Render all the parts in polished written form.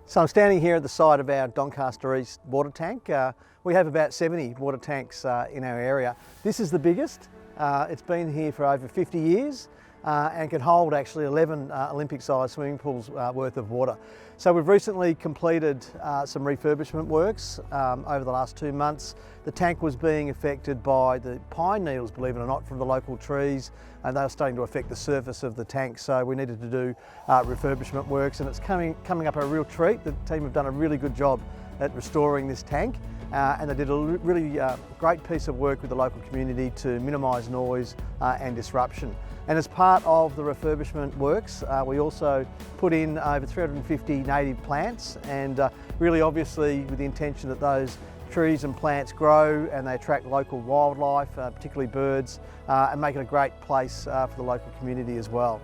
So I'm standing here at the site of our Doncaster East water tank. We have about 70 water tanks in our area. This is the biggest. It's been here for over 50 years and can hold actually 11 Olympic-sized swimming pools worth of water. So we've recently completed some refurbishment works over the last 2 months. The tank was being affected by the pine needles, believe it or not, from the local trees, and they were starting to affect the surface of the tank, so we needed to do refurbishment works, and it's coming up a real treat. The team have done a really good job at restoring this tank, and they did a really great piece of work with the local community to minimise noise and disruption. And as part of the refurbishment works, we also put in over 350 native plants, and really obviously with the intention that those trees and plants grow and they attract local wildlife, particularly birds, and make it a great place for the local community as well.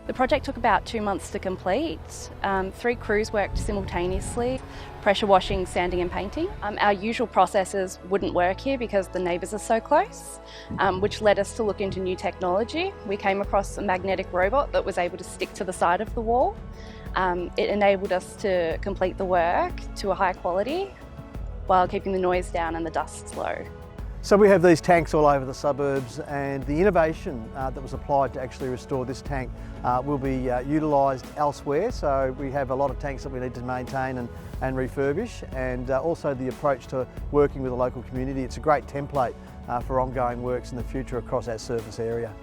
The project took about 2 months to complete. 3 crews worked simultaneously, pressure washing, sanding and painting. Our usual processes wouldn't work here because the neighbours are so close, which led us to look into new technology. We came across a magnetic robot that was able to stick to the side of the wall. It enabled us to complete the work to a high quality while keeping the noise down and the dust low. So we have these tanks all over the suburbs, and the innovation that was applied to actually restore this tank will be utilised elsewhere. So we have a lot of tanks that we need to maintain and refurbish, and also the approach to working with the local community. It's a great template for ongoing works in the future across our service area.